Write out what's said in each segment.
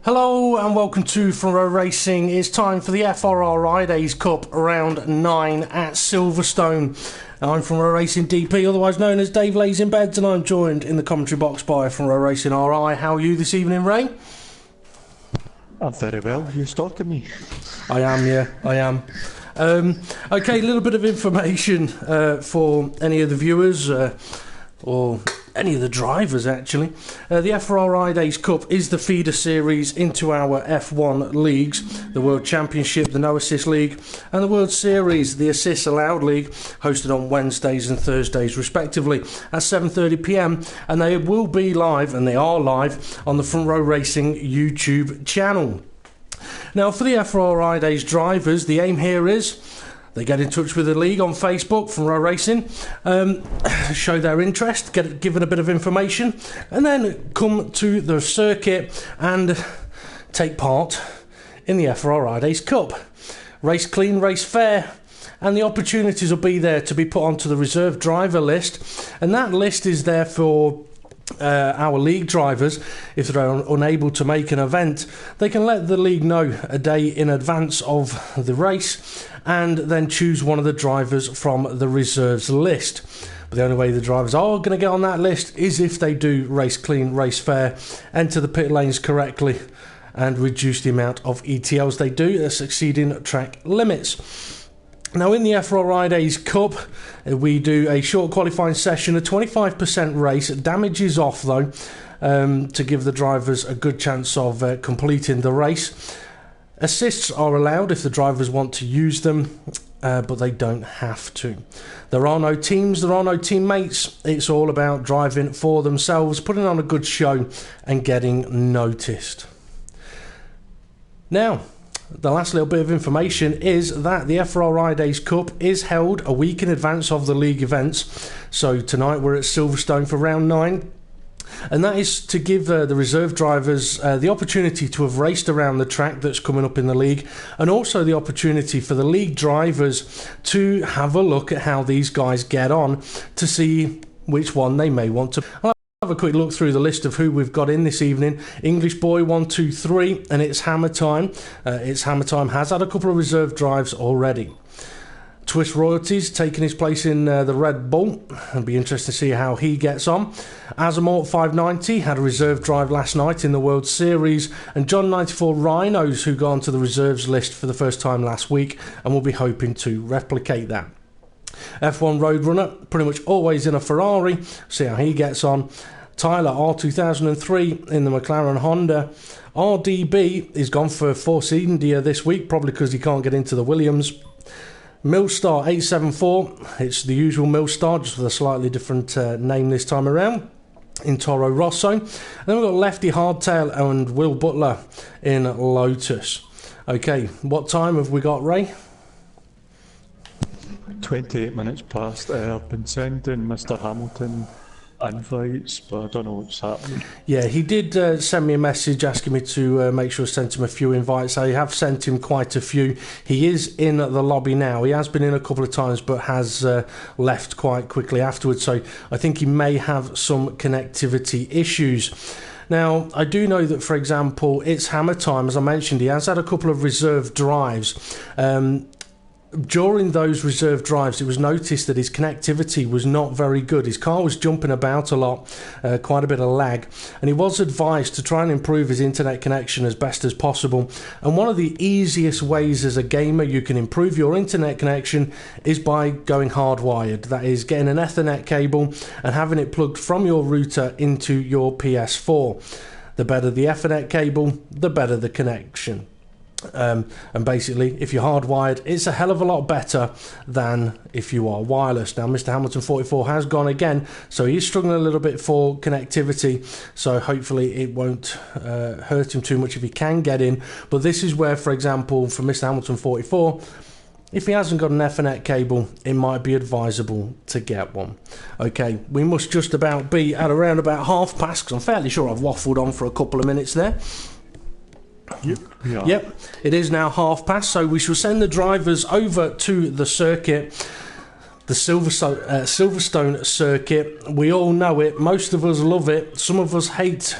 Hello and welcome to FRR Racing. It's time for the FRR-idays Cup round 9 at Silverstone. I'm FRR Racing DP, otherwise known as Dave Lays in Beds, and I'm joined in the commentary box by FRR Racing RI. How are you this evening, Ray? I'm very well. You're stalking me. I am, yeah, I am. Okay, a little bit of information for any of the viewers or any of the drivers, actually. The FRR-idays Cup is the feeder series into our F1 leagues, the World Championship, the No Assist League, and the World Series, the Assists Allowed League, hosted on Wednesdays and Thursdays respectively at 7:30 p.m, and they will be live, and they are live, on the Front Row Racing YouTube channel. Now, for the FRR-idays drivers, the aim here is they get in touch with the league on Facebook, Front Row Racing, show their interest, get given a bit of information, and then come to the circuit and take part in the FRR-idays Cup. Race clean, race fair, and the opportunities will be there to be put onto the reserve driver list, and that list is there for our league drivers. If they're unable to make an event, they can let the league know a day in advance of the race and then choose one of the drivers from the reserves list. But the only way the drivers are going to get on that list is if they do race clean, race fair, enter the pit lanes correctly, and reduce the amount of ETLs they do that's exceeding track limits. Now, in the FRR-idays Cup, we do a short qualifying session, a 25% race. Damage is off, though, to give the drivers a good chance of completing the race. Assists are allowed if the drivers want to use them, but they don't have to. There are no teams, there are no teammates. It's all about driving for themselves, putting on a good show, and getting noticed. Now, the last little bit of information is that the FRR-idays Cup is held a week in advance of the league events. So tonight we're at Silverstone for round 9. And that is to give the reserve drivers the opportunity to have raced around the track that's coming up in the league, and also the opportunity for the league drivers to have a look at how these guys get on to see which one they may want to. I'll have a quick look through the list of who we've got in this evening. English Boy 1, 2, 3, and it's Hammer Time. It's Hammer Time has had a couple of reserve drives already. Twist Royalties taking his place in the Red Bull. It'll be interesting to see how he gets on. Azamort 590 had a reserve drive last night in the World Series, and John 94 Rhinos, who got onto the reserves list for the first time last week, and will be hoping to replicate that. F1 Roadrunner, pretty much always in a Ferrari. See how he gets on. Tyler R2003 in the McLaren Honda. RDB is gone for Force India this week, probably because he can't get into the Williams. Millstar 874, it's the usual Millstar, just with a slightly different name this time around, in Toro Rosso. And then we've got Lefty Hardtail and Will Butler in Lotus. Okay, what time have we got, Ray? 28 minutes past. I've been sending Mr. Hamilton invites, but I don't know what's happening. Yeah, he did send me a message asking me to make sure I sent him a few invites. I have sent him quite a few. He is in the lobby now. He has been in a couple of times, but has left quite quickly afterwards. So I think he may have some connectivity issues. Now, I do know that, for example, it's Hammer Time. As I mentioned, he has had a couple of reserve drives. During those reserve drives, it was noticed that his connectivity was not very good. His car was jumping about a lot, quite a bit of lag, and he was advised to try and improve his internet connection as best as possible. And one of the easiest ways as a gamer you can improve your internet connection is by going hardwired. That is, getting an Ethernet cable and having it plugged from your router into your PS4. The better the Ethernet cable, the better the connection. And basically, if you're hardwired, it's a hell of a lot better than if you are wireless. Now, Mr. Hamilton 44 has gone again, so he's struggling a little bit for connectivity, so hopefully it won't hurt him too much if he can get in. But this is where, for example, for Mr. Hamilton 44, if he hasn't got an Ethernet cable, it might be advisable to get one. Okay, we must just about be at around about past, because I'm fairly sure I've waffled on for a couple of minutes there. Yep, it is now past, so we shall send the drivers over to the circuit, the Silverstone circuit. We all know it, most of us love it, some of us hate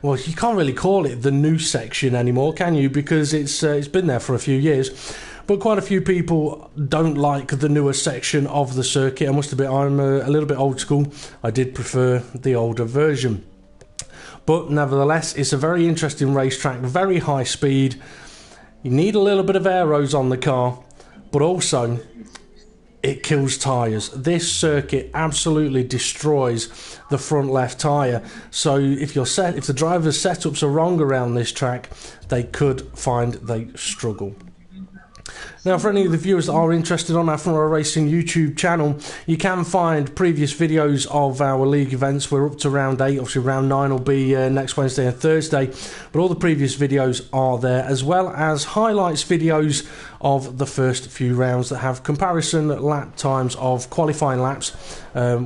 well, you can't really call it the new section anymore, can you? Because it's been there for a few years. But quite a few people don't like the newer section of the circuit. I must admit, I'm a little bit old school. I did prefer the older version. But nevertheless, it's a very interesting racetrack, very high speed. You need a little bit of aeros on the car, but also it kills tyres. This circuit absolutely destroys the front left tyre. So if the driver's setups are wrong around this track, they could find they struggle. Now, for any of the viewers that are interested on our FRR Racing YouTube channel, you can find previous videos of our league events. We're up to round 8, obviously round 9 will be next Wednesday and Thursday, but all the previous videos are there, as well as highlights videos of the first few rounds that have comparison lap times of qualifying laps,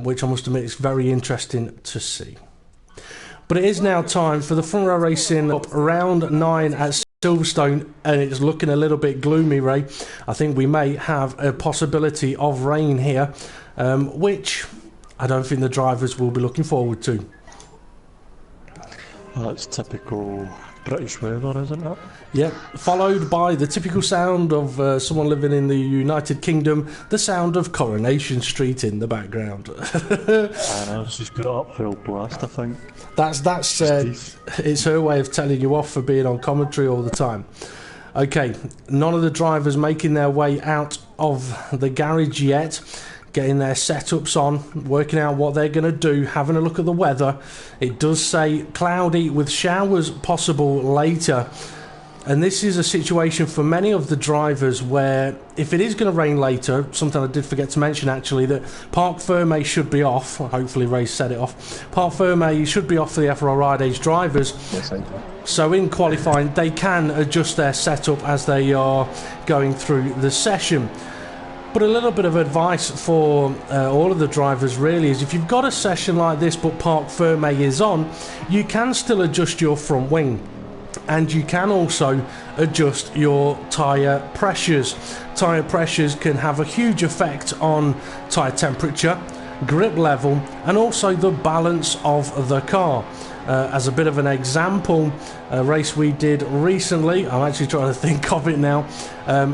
which I must admit is very interesting to see. But it is now time for the FRR Racing round 9 at Silverstone, and it's looking a little bit gloomy, Ray. I think we may have a possibility of rain here, which I don't think the drivers will be looking forward to. That's typical British weather, isn't it? Yeah, followed by the typical sound of someone living in the United Kingdom, the sound of Coronation Street in the background. I know, she's got it up full blast, I think. That's it's her way of telling you off for being on commentary all the time. Okay, none of the drivers making their way out of the garage yet, getting their setups on, working out what they're going to do, having a look at the weather. It does say cloudy with showers possible later. And this is a situation for many of the drivers where if it is going to rain later, something I did forget to mention actually, that Parc Fermé should be off. Hopefully Ray set it off. Parc Fermé should be off for the FRR-idays drivers. Yes, I do. So in qualifying, they can adjust their setup as they are going through the session. But a little bit of advice for all of the drivers really is if you've got a session like this but Parc Fermé is on, you can still adjust your front wing. And you can also adjust your tyre pressures. Tyre pressures can have a huge effect on tyre temperature, grip level, and also the balance of the car. As a bit of an example, a race we did recently, I'm actually trying to think of it now,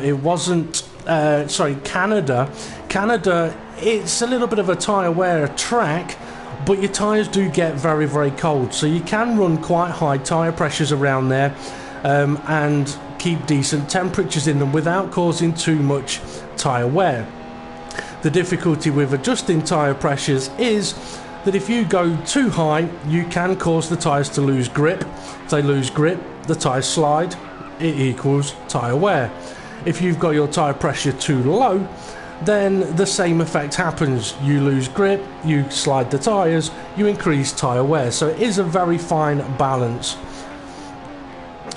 it wasn't, Canada. Canada, it's a little bit of a tyre wear track, but your tyres do get very, very cold, so you can run quite high tyre pressures around there and keep decent temperatures in them without causing too much tyre wear. The difficulty with adjusting tyre pressures is that if you go too high, you can cause the tyres to lose grip. If they lose grip, the tyres slide, it equals tyre wear. If you've got your tyre pressure too low, then the same effect happens. You lose grip, you slide the tyres, you increase tyre wear. So it is a very fine balance.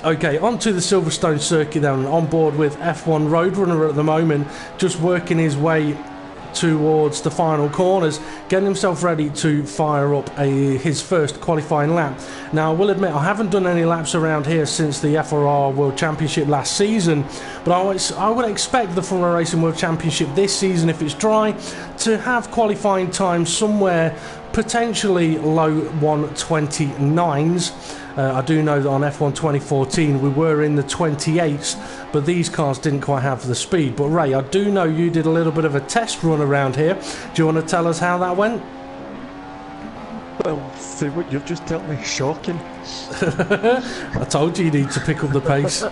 Okay, onto the Silverstone circuit then, on board with F1 Roadrunner at the moment, just working his way towards the final corners, getting himself ready to fire up his first qualifying lap. Now I will admit I haven't done any laps around here since the FRR World Championship last season, but I would expect the FRR Racing World Championship this season, if it's dry, to have qualifying times somewhere potentially low 129s. I do know that on F1 2014 we were in the 28s, but these cars didn't quite have the speed. But Ray, I do know you did a little bit of a test run around here. Do you want to tell us how that went? Well, see what you've just told me, shocking. I told you need to pick up the pace.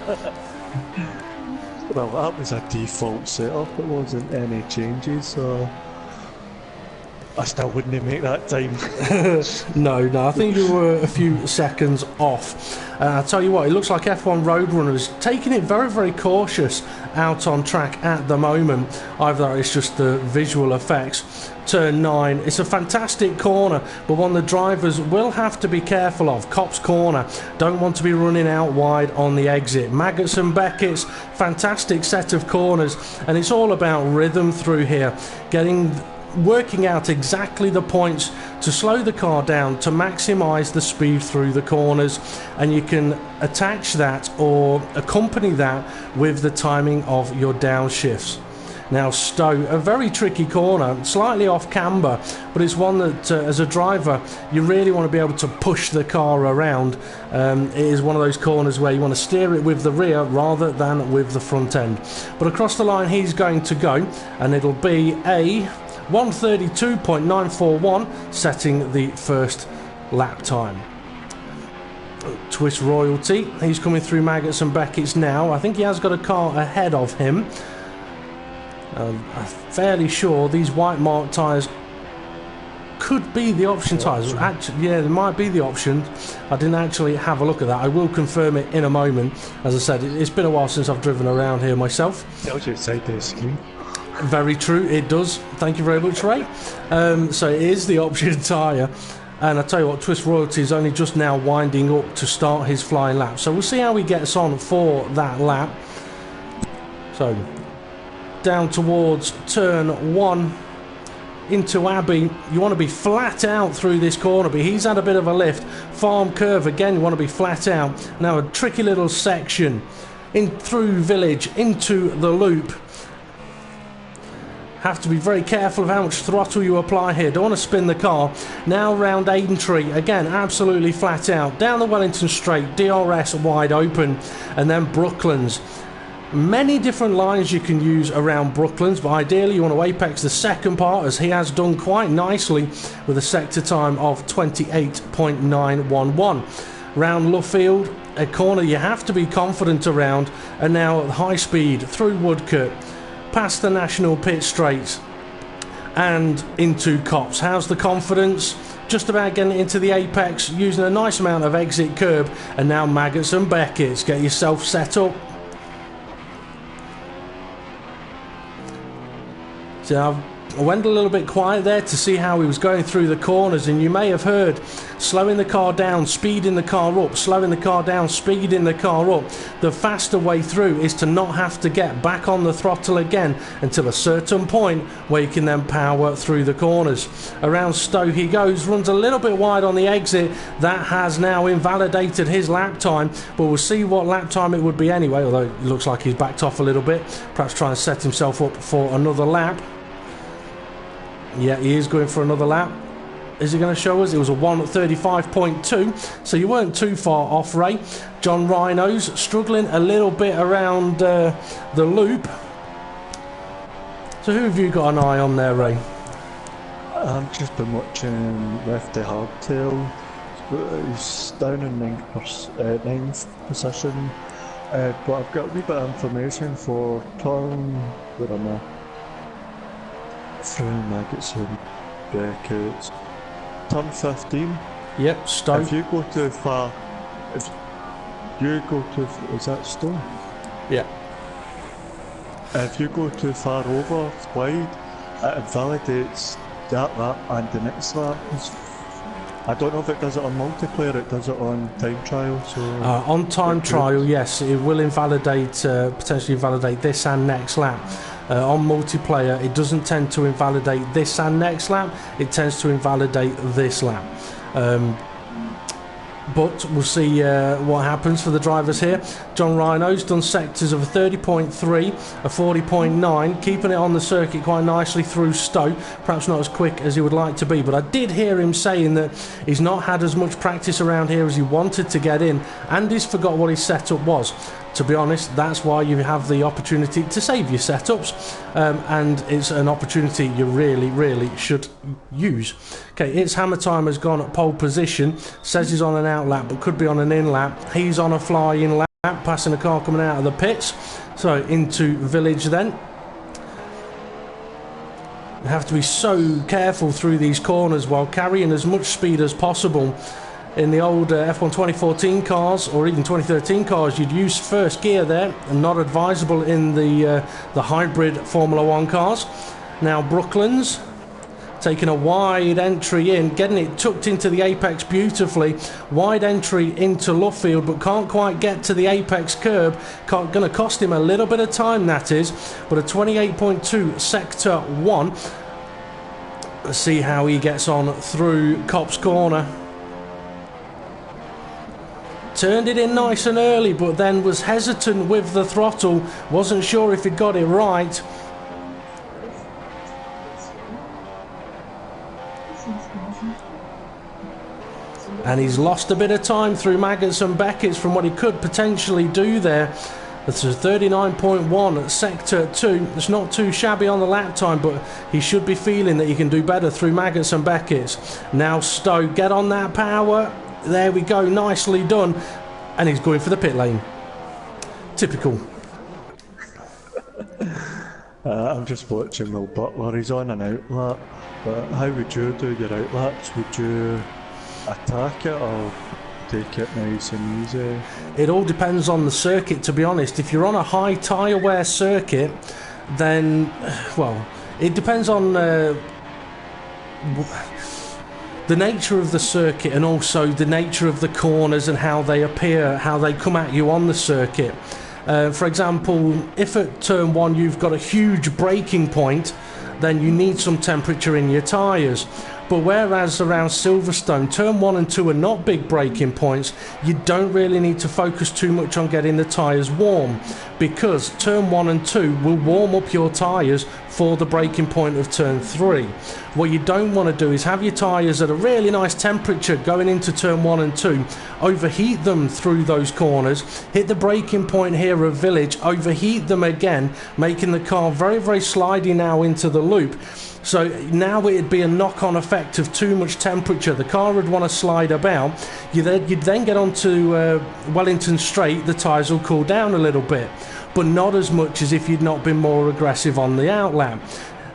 Well, that was a default setup, it wasn't any changes, so I still wouldn't make that time. No, I think you were a few seconds off. I'll tell you what, it looks like F1 Roadrunner is taking it very, very cautious out on track at the moment. Either it's just the visual effects. Turn 9, it's a fantastic corner, but one the drivers will have to be careful of. Copse Corner, don't want to be running out wide on the exit. Maggots and Beckett's, fantastic set of corners, and it's all about rhythm through here. Working out exactly the points to slow the car down to maximise the speed through the corners, and you can attach that or accompany that with the timing of your downshifts. Now Stowe, a very tricky corner, slightly off camber, but it's one that as a driver you really want to be able to push the car around. It is one of those corners where you want to steer it with the rear rather than with the front end. But across the line he's going to go, and it'll be a 132.941 setting the first lap time. Twist Royalty, he's coming through Maggots and Beckett's now. I think he has got a car ahead of him. I'm fairly sure these white mark tyres could be the option tyres. Actually, yeah, they might be the option. I didn't actually have a look at that. I will confirm it in a moment. As I said, it's been a while since I've driven around here myself. Tells you outside the screen. Very true, it does. Thank you very much, Ray. So it is the option tyre. And I tell you what, Twist Royalty is only just now winding up to start his flying lap. So we'll see how he gets on for that lap. So down towards turn 1 into Abbey. You want to be flat out through this corner, but he's had a bit of a lift. Farm curve again, you want to be flat out. Now a tricky little section in through Village into the loop. Have to be very careful of how much throttle you apply here. Don't want to spin the car. Now round Aintree, again absolutely flat out. Down the Wellington Straight, DRS wide open, and then Brooklands. Many different lines you can use around Brooklands, but ideally you want to apex the second part, as he has done quite nicely with a sector time of 28.911. Round Luffield, a corner you have to be confident around, and now at high speed through Woodcote, past the National Pit Straight and into Copse. How's the confidence? Just about getting into the apex, using a nice amount of exit curb, and now Maggots and Beckett's. Get yourself set up. So I went a little bit quiet there to see how he was going through the corners, and you may have heard slowing the car down, speeding the car up, slowing the car down, speeding the car up. The faster way through is to not have to get back on the throttle again until a certain point where you can then power through the corners. Around Stowe he goes, runs a little bit wide on the exit. That has now invalidated his lap time, but we'll see what lap time it would be anyway, although it looks like he's backed off a little bit, perhaps trying to set himself up for another lap. Yeah, he is going for another lap. Is he going to show us? It was a 1:35.2, so you weren't too far off, Ray. John Rhinos struggling a little bit around the loop. So who have you got an eye on there, Ray? I've just been watching Lefty Hardtail. He's down in ninth position, but I've got a wee bit of information for turn, where am I? Through Maggots and Beckett's. Turn 15. Yep, Stowe. If you go too far, is that Stowe? Yeah. If you go too far over wide, it invalidates that lap and the next lap. I don't know if it does it on multiplayer, it does it on time trial. So on time trial, yes, it will invalidate, potentially invalidate this and next lap. On multiplayer, it doesn't tend to invalidate this and next lap, it tends to invalidate this lap. But we'll see what happens for the drivers here. John Rhino's done sectors of a 30.3, a 40.9, keeping it on the circuit quite nicely through Stowe. Perhaps not as quick as he would like to be, but I did hear him saying that he's not had as much practice around here as he wanted to get in, and he's forgot what his setup was. To be honest, that's why you have the opportunity to save your setups, and it's an opportunity you really should use. Okay, it's Hammer Time has gone at pole position, says he's on an out lap but could be on an in lap. He's on a fly-in lap, passing a car coming out of the pits, so into Village then. You have to be so careful through these corners while carrying as much speed as possible. In the old F1 2014 cars, or even 2013 cars, you'd use first gear there, and not advisable in the hybrid Formula 1 cars. Now Brooklands taking a wide entry in, getting it tucked into the apex beautifully. Wide entry into Luffield, but can't quite get to the apex curb. Going to cost him a little bit of time, that is, but a 28.2 sector 1. Let's see how he gets on through Copse Corner. Turned it in nice and early, but then was hesitant with the throttle, wasn't sure if he'd got it right. And he's lost a bit of time through Maggots and Beckett's from what he could potentially do there. That's a 39.1 at Sector 2. It's not too shabby on the lap time, but he should be feeling that he can do better through Maggots and Beckett's. Now Stowe, get on that power. There we go, nicely done. And he's going for the pit lane. Typical. I'm just watching Will Butler. He's on an outlap. But how would you do your outlaps? Would you attack it or take it nice and easy? It all depends on the circuit, to be honest. If you're on a high tyre wear circuit, then, well, it depends on the nature of the circuit and also the nature of the corners and how they appear, how they come at you on the circuit. For example, if at turn 1 you've got a huge braking point, then you need some temperature in your tyres. But whereas around Silverstone, turn 1 and 2 are not big braking points, you don't really need to focus too much on getting the tyres warm, because turn 1 and 2 will warm up your tyres for the braking point of turn 3. What you don't want to do is have your tyres at a really nice temperature going into turn 1 and 2, overheat them through those corners, hit the braking point here of Village, overheat them again, making the car very, very slidey now into the loop. So now it'd be a knock-on effect of too much temperature. The car would want to slide about. You'd then get onto Wellington Straight, the tyres will cool down a little bit, but not as much as if you'd not been more aggressive on the outlap.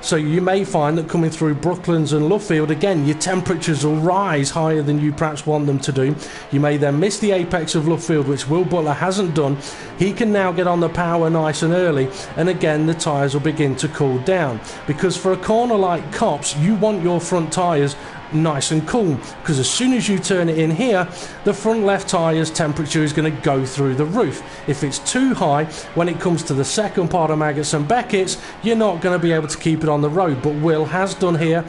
So you may find that coming through Brooklands and Luffield, again, your temperatures will rise higher than you perhaps want them to do. You may then miss the apex of Luffield, which Will Butler hasn't done. He can now get on the power nice and early, and again, the tyres will begin to cool down. Because for a corner like Copse, you want your front tyres nice and cool, because as soon as you turn it in here, the front left tyre's temperature is going to go through the roof. If it's too high, when it comes to the second part of Maggots and Beckett's, you're not going to be able to keep it on the road, but Will has done here.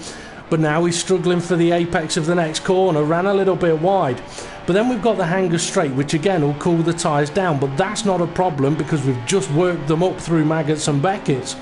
But now he's struggling for the apex of the next corner, ran a little bit wide. But then we've got the Hanger Straight, which again will cool the tyres down, but that's not a problem because we've just worked them up through Maggots and Beckett's.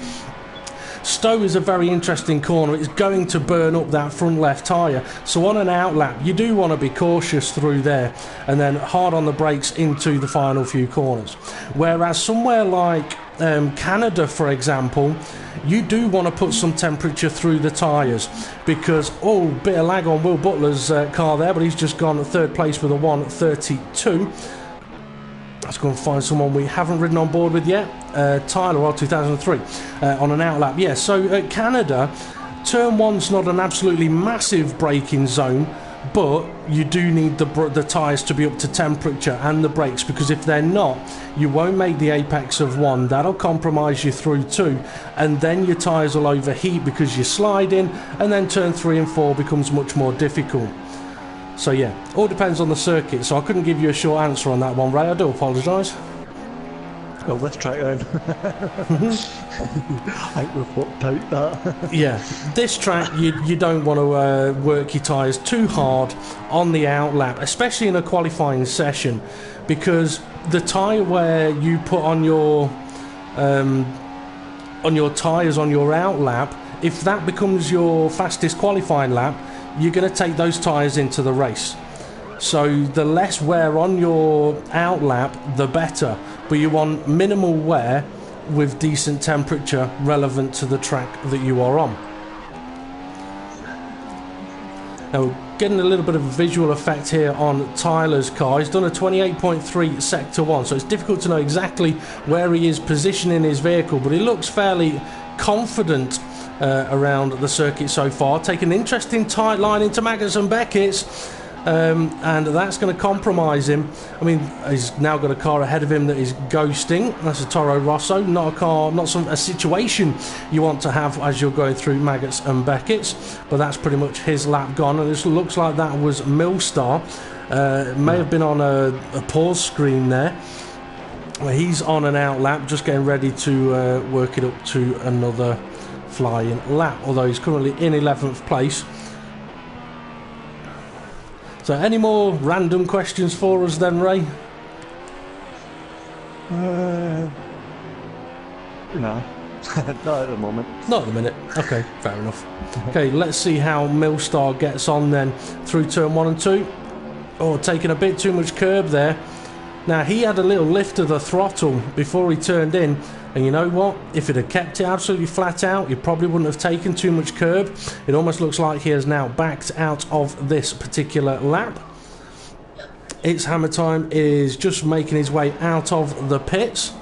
Stowe is a very interesting corner. It's going to burn up that front left tyre, so on an outlap you do want to be cautious through there and then hard on the brakes into the final few corners. Whereas somewhere like Canada, for example, you do want to put some temperature through the tyres because, oh, bit of lag on Will Butler's car there, but he's just gone at third place with a 1:32. Let's go and find someone we haven't ridden on board with yet. Tyler, 2003, on an outlap. Yeah, so at Canada, turn 1's not an absolutely massive braking zone, but you do need the tyres to be up to temperature and the brakes, because if they're not, you won't make the apex of 1. That'll compromise you through 2, and then your tyres will overheat because you're sliding, and then turn 3 and 4 becomes much more difficult. So yeah, all depends on the circuit, so I couldn't give you a short answer on that one, Ray. I do apologise. Well, let's try it then. I think we've worked out that. Yeah, this track, you don't want to work your tyres too hard on the outlap, especially in a qualifying session, because the tyre wear you put on your tyres on your outlap, if that becomes your fastest qualifying lap, you're going to take those tyres into the race. So the less wear on your outlap, the better. But you want minimal wear with decent temperature relevant to the track that you are on. Now, getting a little bit of a visual effect here on Tyler's car. He's done a 28.3 Sector 1, so it's difficult to know exactly where he is positioning his vehicle, but he looks fairly confident around the circuit so far. Taking an interesting tight line into Maggots and Beckett's, and that's going to compromise him. I mean, he's now got a car ahead of him that is ghosting. That's a Toro Rosso, not a car, not a situation you want to have as you're going through Maggots and Beckett's. But that's pretty much his lap gone, and it looks like that was Millstar. May have been on a pause screen there. He's on an outlap, just getting ready to work it up to another flying lap, although he's currently in 11th place. So any more random questions for us then, Ray? No. Not at the moment. Not at the minute. Okay, fair enough. Okay, let's see how Millstar gets on then through turn 1 and 2. Oh, taking a bit too much curb there. Now, he had a little lift of the throttle before he turned in, and you know what? If it had kept it absolutely flat out, he probably wouldn't have taken too much curb. It almost looks like he has now backed out of this particular lap. It's Hammer Time is just making his way out of the pits.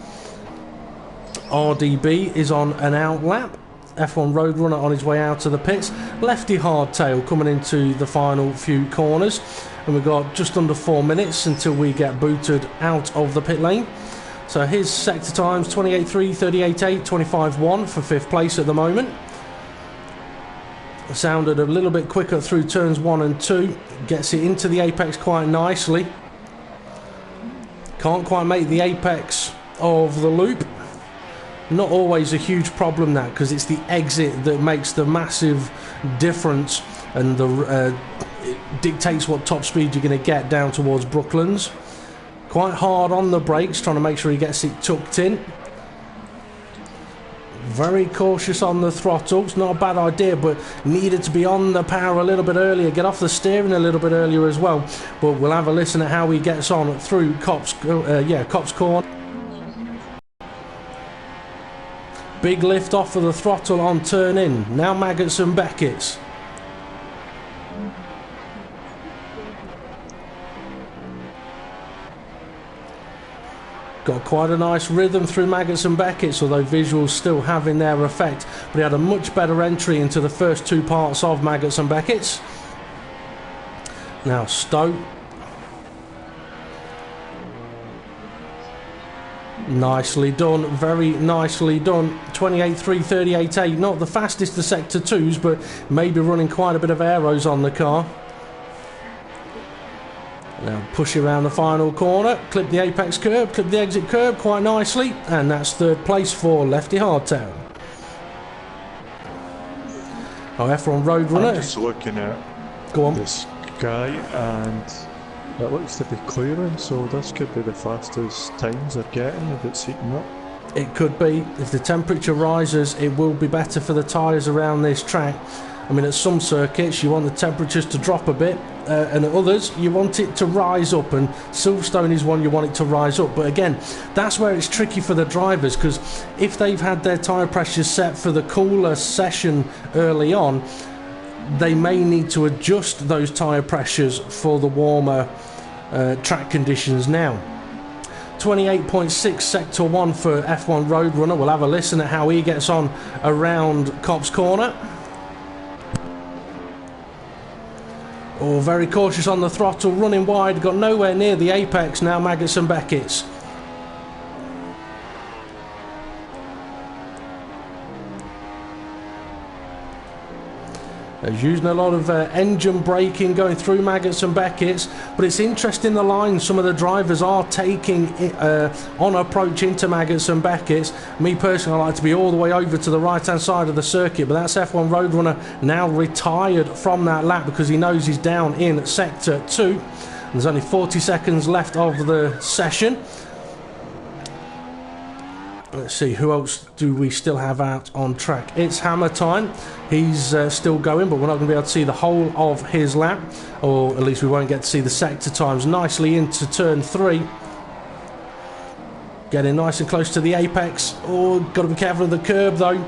RDB is on an out lap. F1 Roadrunner on his way out of the pits. Lefty Hardtail coming into the final few corners. And we've got just under 4 minutes until we get booted out of the pit lane. So his sector times 28.3, 38.8, 25.1 for 5th place at the moment. Sounded a little bit quicker through turns 1 and 2. Gets it into the apex quite nicely. Can't quite make the apex of the loop. Not always a huge problem, that, because it's the exit that makes the massive difference, and it dictates what top speed you're going to get down towards Brooklands. Quite hard on the brakes, trying to make sure he gets it tucked in. Very cautious on the throttle. It's not a bad idea, but needed to be on the power a little bit earlier, get off the steering a little bit earlier as well. But we'll have a listen at how he gets on through Copse Corner. Big lift off of the throttle on turn in. Now Maggots and Beckett's. Got quite a nice rhythm through Maggots and Beckett's, although visuals still having their effect. But he had a much better entry into the first 2 parts of Maggots and Beckett's. Now Stowe. Nicely done, very nicely done. 28.3, 38.8, not the fastest of sector 2s, but maybe running quite a bit of aeros on the car. Now push around the final corner, clip the apex curb, clip the exit curb quite nicely, and that's 3rd place for Lefty Hardtail. Oh, F1 Roadrunner. I'm just looking at this guy, and it looks to be clearing, so this could be the fastest times they're getting if it's heating up. It could be. If the temperature rises, it will be better for the tyres around this track. I mean, at some circuits you want the temperatures to drop a bit, and at others you want it to rise up, and Silverstone is one you want it to rise up. But again, that's where it's tricky for the drivers, because if they've had their tyre pressures set for the cooler session early on, they may need to adjust those tyre pressures for the warmer track conditions now. 28.6 sector 1 for F1 Roadrunner. We'll have a listen at how he gets on around Copse Corner. Oh, very cautious on the throttle, running wide, got nowhere near the apex now, Maggots and Beckett's. They're using a lot of engine braking going through Maggots and Beckett's, but it's interesting the line some of the drivers are taking on approach into Maggots and Beckett's. Me personally, I like to be all the way over to the right hand side of the circuit, but that's F1 Roadrunner now retired from that lap because he knows he's down in sector 2. There's only 40 seconds left of the session. Let's see, who else do we still have out on track? It's Hammer Time. He's still going, but we're not going to be able to see the whole of his lap, or at least we won't get to see the sector times. Nicely into turn 3. Getting nice and close to the apex. Oh, got to be careful of the curb though.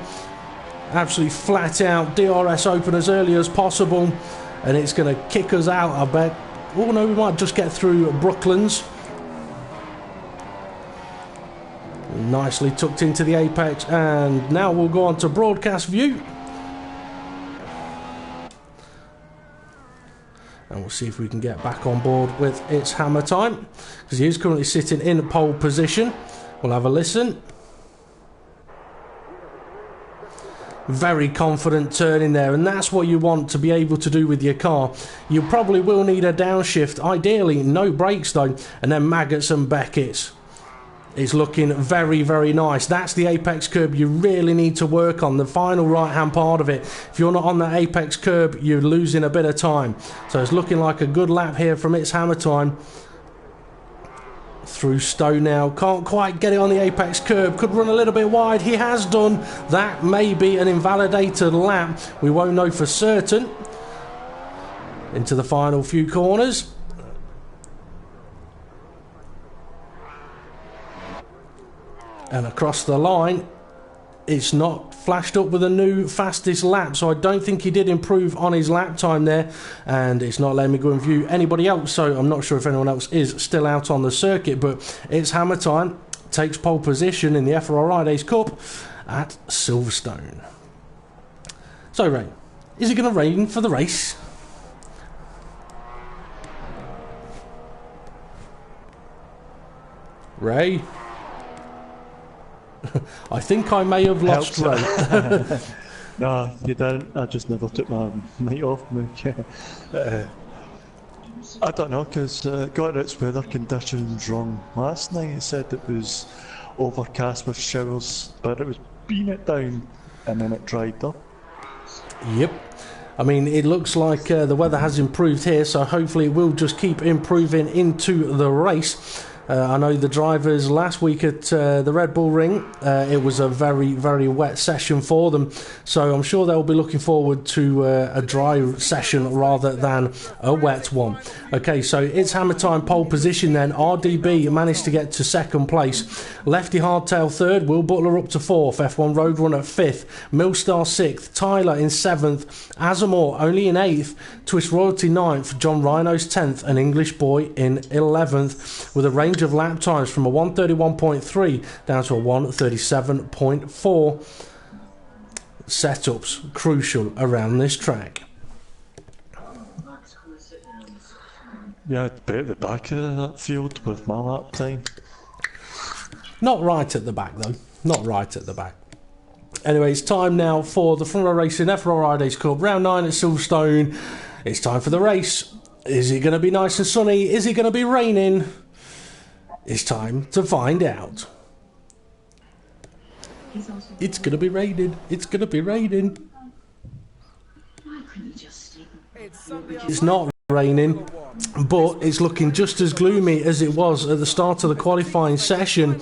Absolutely flat out. DRS open as early as possible, and it's going to kick us out, I bet. Oh no, we might just get through Brooklands. Nicely tucked into the apex, and now we'll go on to broadcast view. And we'll see if we can get back on board with It's Hammer Time, because he is currently sitting in pole position. We'll have a listen. Very confident turn in there, and that's what you want to be able to do with your car. You probably will need a downshift, ideally no brakes though, and then Maggots and Beckett's. It's looking very, very nice. That's the apex curb you really need to work on, the final right-hand part of it. If you're not on that apex curb, you're losing a bit of time. So it's looking like a good lap here from It's Hammer Time. Through Stowe now. Can't quite get it on the apex curb. Could run a little bit wide. He has done. That may be an invalidated lap. We won't know for certain. Into the final few corners. And across the line, it's not flashed up with a new fastest lap, so I don't think he did improve on his lap time there, and it's not letting me go and view anybody else, so I'm not sure if anyone else is still out on the circuit. But it's Hammer Time, takes pole position in the FRR-idays Cup at Silverstone. So Ray, is it going to rain for the race? Ray? I think I may have lost Ray. No, you didn't. I just never took my night off. I don't know, because got its weather conditions wrong last night. It said it was overcast with showers, but it was being it down and then it dried up. Yep. I mean, it looks like the weather has improved here, so hopefully it will just keep improving into the race. I know the drivers last week at the Red Bull Ring, it was a very, very wet session for them. So I'm sure they'll be looking forward to a dry session rather than a wet one. Okay, so it's Hammer Time pole position then. RDB managed to get to second place. Lefty Hardtail third, Will Butler up to fourth. F1 Roadrunner fifth. Millstar sixth. Tyler in seventh. Azamore only in eighth. Twist Royalty ninth. John Rhinos 10th. And English Boy in 11th. With a range of lap times from a 131.3 down to a 137.4. Setups crucial around this track. Yeah, I'd be at the back of that field with my lap time. Not right at the back though, not right at the back. Anyway, it's time now for the front row racing FRR-idays Cup, round 9 at Silverstone. It's time for the race. Is it going to be nice and sunny? Is it going to be raining? It's time to find out. It's going to be raining. It's going to be raining. It's not raining, but it's looking just as gloomy as it was at the start of the qualifying session.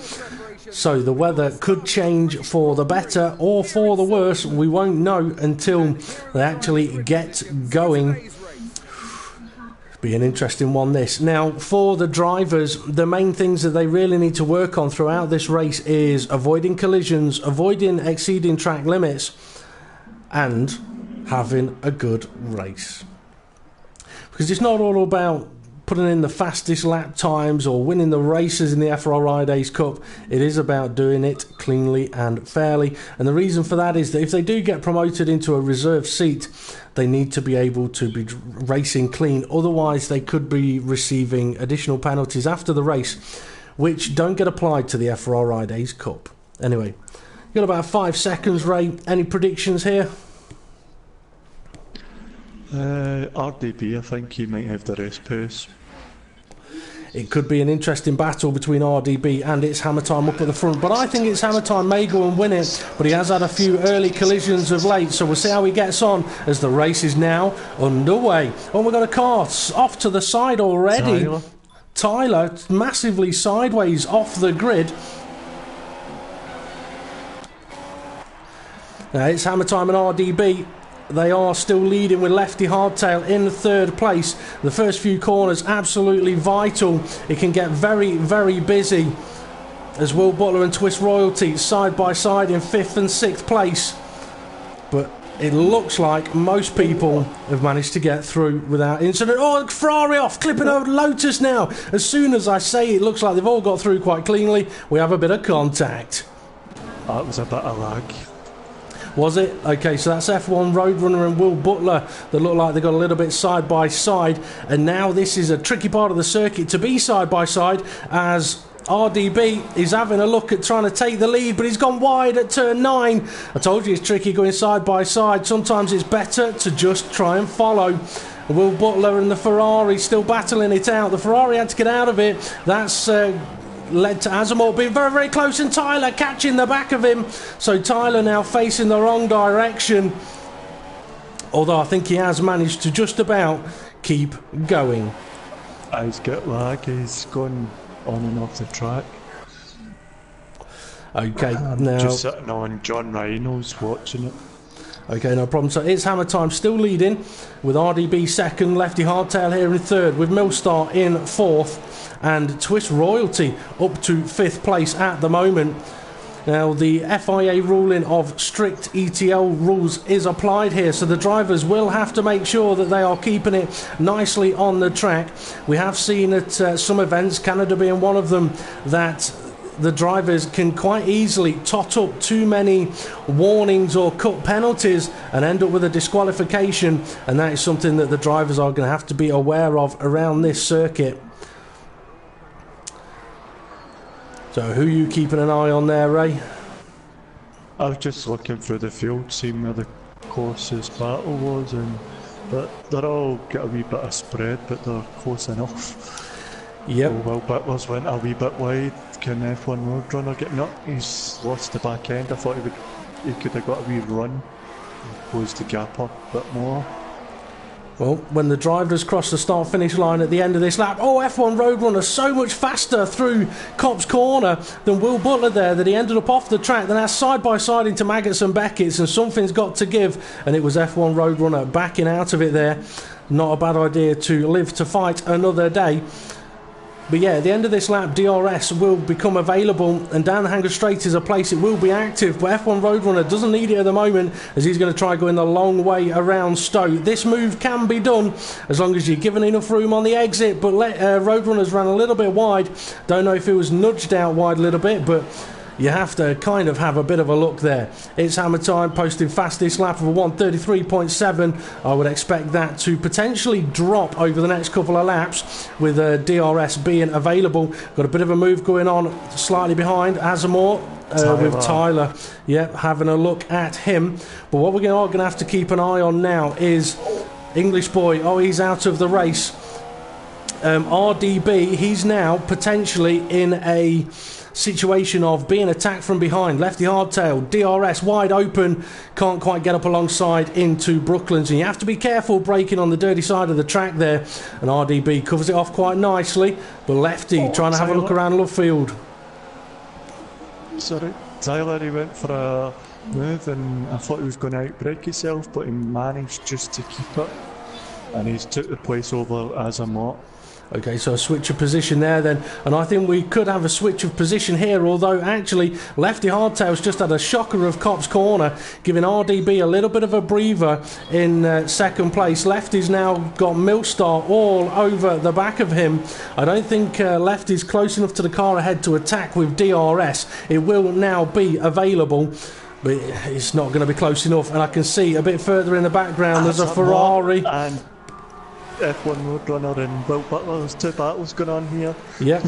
So the weather could change for the better or for the worse. We won't know until they actually get going. Be an interesting one this. Now, for the drivers, the main things that they really need to work on throughout this race is avoiding collisions, avoiding exceeding track limits, and having a good race. Because it's not all about putting in the fastest lap times or winning the races in the FRR-idays Cup. It is about doing it cleanly and fairly. And the reason for that is that if they do get promoted into a reserve seat, they need to be able to be racing clean. Otherwise, they could be receiving additional penalties after the race, which don't get applied to the FRR-idays Cup. Anyway, you've got about 5 seconds, Ray. Any predictions here? RDB, I think he might have the race pace. It could be an interesting battle between RDB and it's Hammer Time up at the front, but I think it's Hammer Time may go and win it, but he has had a few early collisions of late, so we'll see how he gets on as the race is now underway. Oh, we've got a car off to the side already. Tyler massively sideways off the grid. Now it's Hammer Time and RDB. They are still leading with Lefty Hardtail in third place. The first few corners absolutely vital. It can get very, very busy as Will Butler and Twist Royalty side by side in 5th and 6th place. But it looks like most people have managed to get through without incident. Oh, Ferrari off, clipping over Lotus now. As soon as I say it looks like they've all got through quite cleanly, we have a bit of contact. That was a bit of lag. Was it? Okay, so that's F1 Roadrunner and Will Butler that look like they got a little bit side by side. And now this is a tricky part of the circuit to be side by side as RDB is having a look at trying to take the lead, but he's gone wide at turn 9. I told you it's tricky going side by side. Sometimes it's better to just try and follow. Will Butler and the Ferrari still battling it out. The Ferrari had to get out of it. That's led to Azamore being very, very close and Tyler catching the back of him. So Tyler now facing the wrong direction. Although I think he has managed to just about keep going. He's got lag, he's gone on and off the track. Okay, now just sitting on John Rhinos watching it. Okay, no problem. So it's Hammer Time still leading with RDB second, Lefty Hardtail here in third, with Millstar in fourth, and Twist Royalty up to 5th place at the moment. Now, the FIA ruling of strict ETL rules is applied here, so the drivers will have to make sure that they are keeping it nicely on the track. We have seen at some events, Canada being one of them, that the drivers can quite easily tot up too many warnings or cut penalties and end up with a disqualification, and that is something that the drivers are going to have to be aware of around this circuit. So who are you keeping an eye on there, Ray? I was just looking through the field, seeing where the closest battle was, but they're all got a wee bit of spread, but they're close enough. Yep. Will Butler's went a wee bit wide. Can F1 Roadrunner get up? He's lost the back end. I thought he could have got a wee run and closed the gap up a bit more. Well, when the drivers cross the start-finish line at the end of this lap, F1 Roadrunner so much faster through Copse Corner than Will Butler there that he ended up off the track. Then that's side-by-side into Maggots and Beckett's, and something's got to give, and it was F1 Roadrunner backing out of it there. Not a bad idea to live to fight another day. But yeah, at the end of this lap, DRS will become available, and down the Hanger Straight is a place it will be active, but F1 Roadrunner doesn't need it at the moment, as he's going to try going the long way around Stowe. This move can be done as long as you're given enough room on the exit, but Roadrunner's ran a little bit wide. Don't know if it was nudged out wide a little bit, but you have to kind of have a bit of a look there. It's hammer time, posting fastest lap of a 1:33.7. I would expect that to potentially drop over the next couple of laps with DRS being available. Got a bit of a move going on slightly behind Azamore with Tyler. Yep, having a look at him. But what we're going to have to keep an eye on now is English boy. He's out of the race. RDB, he's now potentially in a situation of being attacked from behind. Lefty hardtail, DRS wide open, can't quite get up alongside into Brooklands, and you have to be careful braking on the dirty side of the track there, and RDB covers it off quite nicely, but Lefty trying to have a look around Love Field. Sorry, Tyler, he went for a move and I thought he was going to outbrake himself, but he managed just to keep it, and he's took the place over as a Mott. Okay, so a switch of position there then, and I think we could have a switch of position here, although actually Lefty Hardtail's just had a shocker of Copse Corner, giving RDB a little bit of a breather in second place. Lefty's now got Millstar all over the back of him. I don't think Lefty's close enough to the car ahead to attack with DRS. It will now be available, but it's not going to be close enough, and I can see a bit further in the background there's a Ferrari. And F1 Roadrunner and Will Butler, there's two battles going on here. Yep.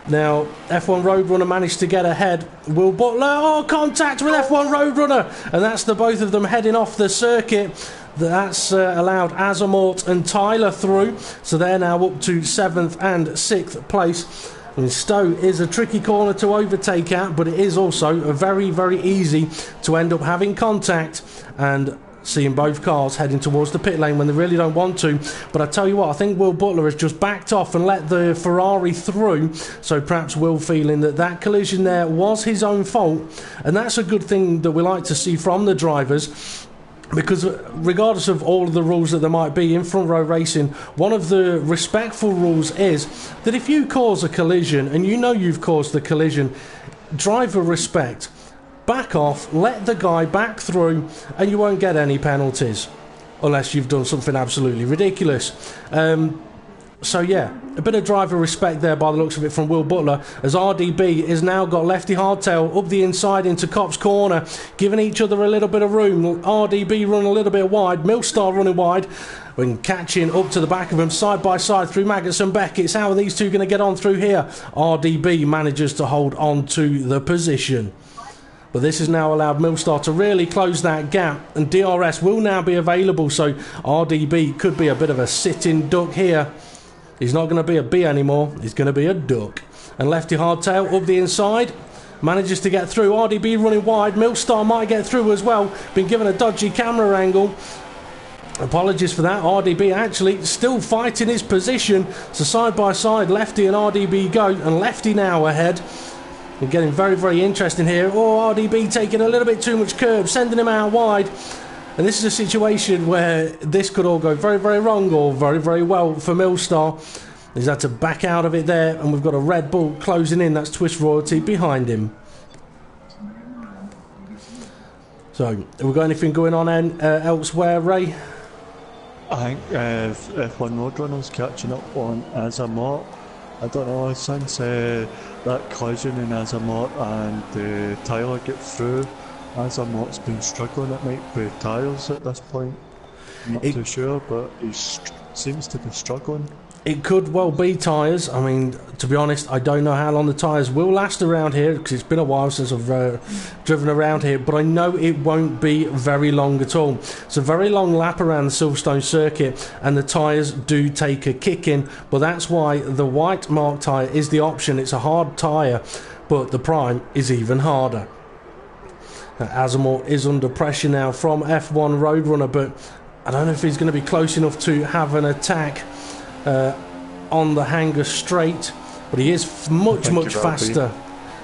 Now, F1 Roadrunner managed to get ahead. Will Butler, contact with F1 Roadrunner! And that's the both of them heading off the circuit. That's allowed Azamort and Tyler through. So they're now up to 7th and 6th place. And Stowe is a tricky corner to overtake at, but it is also a very, very easy to end up having contact and seeing both cars heading towards the pit lane when they really don't want to. But I tell you what, I think Will Butler has just backed off and let the Ferrari through, so perhaps Will feeling that that collision there was his own fault, and that's a good thing that we like to see from the drivers, because regardless of all of the rules that there might be in front row racing, one of the respectful rules is that if you cause a collision and you know you've caused the collision, driver respect. Back off, let the guy back through, and you won't get any penalties unless you've done something absolutely ridiculous. So yeah, a bit of driver respect there by the looks of it from Will Butler, as RDB has now got Lefty Hardtail up the inside into Copse Corner, giving each other a little bit of room. RDB running a little bit wide, Millstar running wide, and catching up to the back of him side by side through Maggots and Beckett's. How are these two going to get on through here? RDB manages to hold on to the position. But this has now allowed Millstar to really close that gap, and DRS will now be available, so RDB could be a bit of a sitting duck here. He's not going to be a B anymore, he's going to be a duck. And Lefty Hardtail up the inside, manages to get through. RDB running wide, Millstar might get through as well, been given a dodgy camera angle. Apologies for that. RDB actually still fighting his position, so side by side Lefty and RDB go, and Lefty now ahead. We're getting very, very interesting here. RDB taking a little bit too much curb, sending him out wide. And this is a situation where this could all go very, very wrong or very, very well for Millstar. He's had to back out of it there, and we've got a Red Bull closing in. That's Twist Royalty behind him. So, have we got anything going on elsewhere, Ray? I think F1 Roadrunner's catching up on Azamot. I don't know, since that collision in Azamot and Tyler get through, Azamot's been struggling, it might be tyres at this point. I'm not too sure, but he seems to be struggling. It could well be tyres. I mean, to be honest, I don't know how long the tyres will last around here, because it's been a while since I've driven around here, but I know it won't be very long at all. It's a very long lap around the Silverstone circuit, and the tyres do take a kick in, but that's why the white mark tyre is the option. It's a hard tyre, but the prime is even harder. Azamor is under pressure now from F1 Roadrunner, but I don't know if he's going to be close enough to have an attack on the hanger straight, but he is much faster.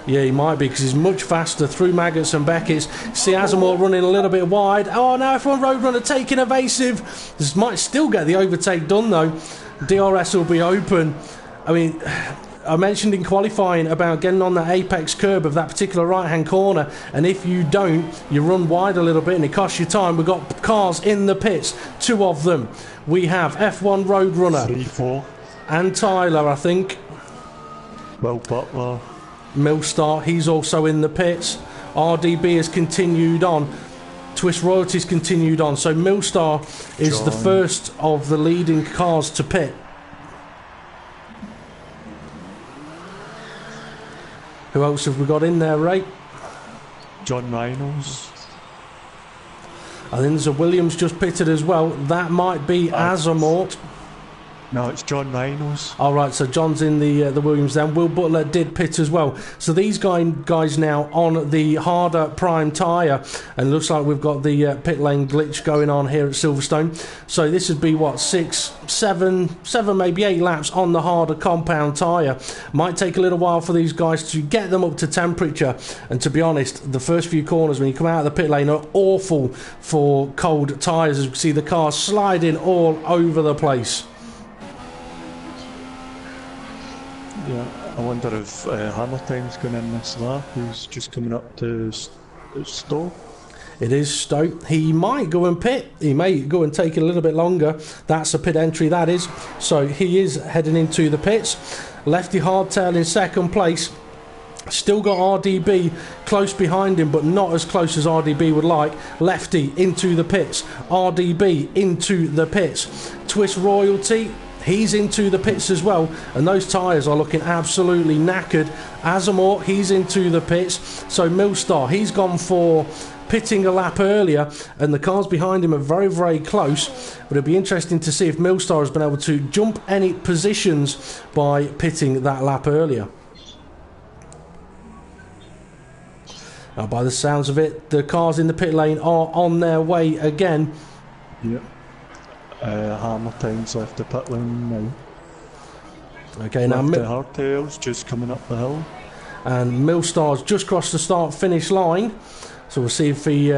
Yeah, he might be, because he's much faster through Maggots and Beckett's. See Azamor running a little bit wide. Oh, now F1 Roadrunner taking evasive. This might still get the overtake done though. DRS will be open. I mean, I mentioned in qualifying about getting on that apex curb of that particular right hand corner, and if you don't, you run wide a little bit and it costs you time. We've got cars in the pits, 2 of them. We have F1 Roadrunner 3-4 and Tyler, I think. Well, Butler, Millstar, he's also in the pits. RDB has continued on. Twist Royalty's continued on. So Millstar is the first of the leading cars to pit. Who else have we got in there, Ray? John Reynolds. I think there's a Williams just pitted as well. That might be Azamort. No, it's John Reynolds. All right, so John's in the Williams then. Will Butler did pit as well. So these guys now on the harder prime tyre, and it looks like we've got the pit lane glitch going on here at Silverstone. So this would be what, 6, 7, maybe 8 laps on the harder compound tyre. Might take a little while for these guys to get them up to temperature. And to be honest, the first few corners when you come out of the pit lane are awful for cold tyres. As you can see, the car sliding all over the place. Yeah, I wonder if Hamilton's going in this lap. He's just coming up to Stowe. It is Stowe. He might go and pit. He may go and take it a little bit longer. That's a pit entry, that is. So he is heading into the pits. Lefty Hardtail in second place. Still got RDB close behind him, but not as close as RDB would like. Lefty into the pits. RDB into the pits. Twist Royalty, he's into the pits as well, and those tyres are looking absolutely knackered. Azamor, he's into the pits. So Millstar, he's gone for pitting a lap earlier, and the cars behind him are very, very close. But it'll be interesting to see if Millstar has been able to jump any positions by pitting that lap earlier. Now, by the sounds of it, the cars in the pit lane are on their way again. Yep. Hamilton's left the pit lane now. Okay, now Hardtail's just coming up the hill, and Millstar's just crossed the start-finish line. So we'll see if he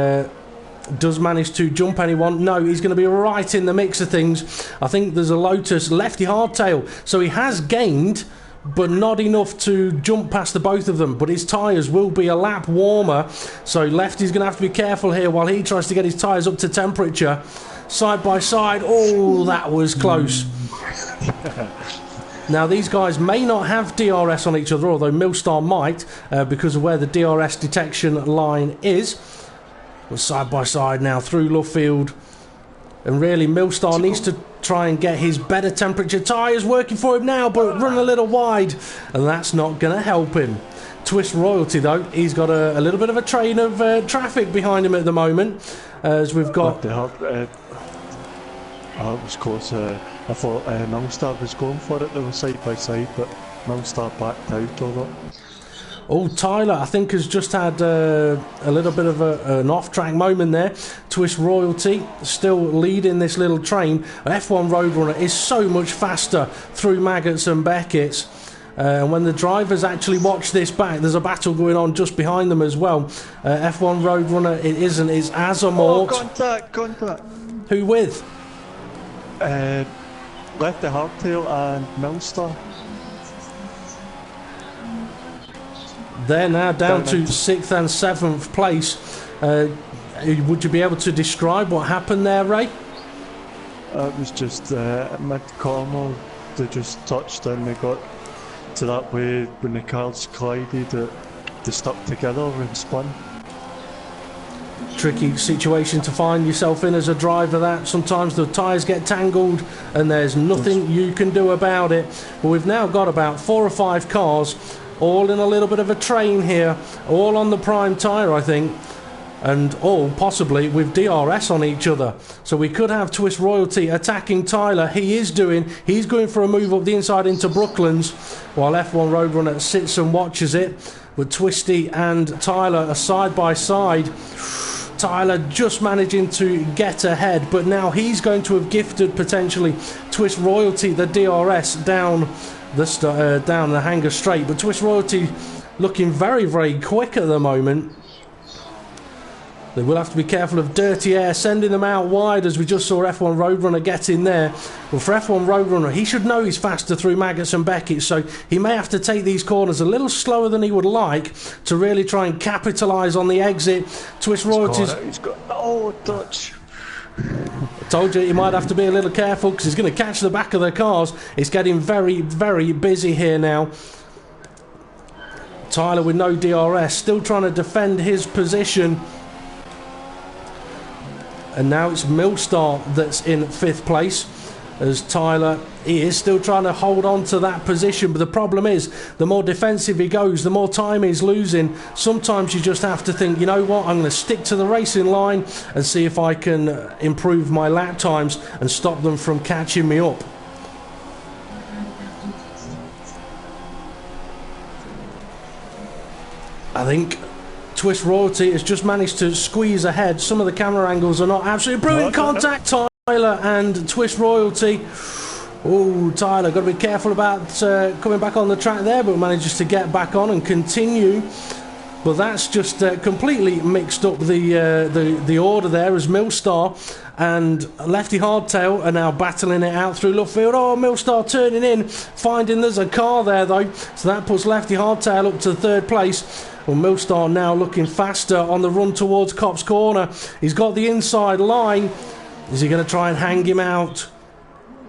does manage to jump anyone. No, he's going to be right in the mix of things. I think there's a Lotus Lefty Hardtail, so he has gained, but not enough to jump past the both of them. But his tyres will be a lap warmer, so Lefty's going to have to be careful here while he tries to get his tyres up to temperature. Side by side. Oh, that was close. Now, these guys may not have DRS on each other, although Millstar might, because of where the DRS detection line is. We're side by side now through Luffield. And really, Millstar needs to try and get his better temperature tyres working for him now, but run a little wide, and that's not going to help him. Twist Royalty, though, he's got a little bit of a train of traffic behind him at the moment, as we've got... Oh, it was close. I thought Millstar was going for it. They were side by side, but Millstar backed out of it. Oh, Tyler, I think, has just had a little bit of an off-track moment there. Twist Royalty still leading this little train. F1 Roadrunner is so much faster through Maggots and Beckett's. And when the drivers actually watch this back, there's a battle going on just behind them as well. F1 Roadrunner, it isn't. It's Azamort. Oh, contact. Who with? Lefty Hardtail and Millstar. They're now down to 6th and 7th place. Would you be able to describe what happened there, Ray? It was just mid-corner, they just touched and they got to that way when the cars collided, they stuck together and spun. Tricky situation to find yourself in as a driver, that sometimes the tyres get tangled and there's nothing you can do about it. But we've now got about 4 or 5 cars all in a little bit of a train here, all on the prime tyre, I think, and all possibly with DRS on each other. So we could have Twist Royalty attacking Tyler. He's going for a move up the inside into Brooklands, while F1 Roadrunner sits and watches it. With Twisty and Tyler are side by side. Tyler just managing to get ahead, but now he's going to have gifted potentially Twist Royalty the DRS down the Hangar straight. But Twist Royalty looking very, very quick at the moment. They will have to be careful of dirty air, sending them out wide, as we just saw F1 Roadrunner get in there. Well, for F1 Roadrunner, he should know he's faster through Maggots and Beckett, so he may have to take these corners a little slower than he would like to really try and capitalise on the exit. Twist Royalties... He's got touch. I told you he might have to be a little careful because he's going to catch the back of the cars. It's getting very, very busy here now. Tyler with no DRS, still trying to defend his position. And now it's Millstar that's in 5th place, as Tyler, he is still trying to hold on to that position. But the problem is, the more defensive he goes, the more time he's losing. Sometimes you just have to think, you know what, I'm going to stick to the racing line and see if I can improve my lap times and stop them from catching me up. I think Twist Royalty has just managed to squeeze ahead. Some of the camera angles are not absolutely brilliant. Contact Tyler and Twist Royalty. Oh, Tyler, got to be careful about coming back on the track there, but manages to get back on and continue. But that's just completely mixed up the order there, as Millstar and Lefty Hardtail are now battling it out through left field. Oh, Millstar turning in, finding there's a car there though, so that puts Lefty Hardtail up to 3rd place. Well, Millstar now looking faster on the run towards Copse Corner. He's got the inside line. Is he going to try and hang him out?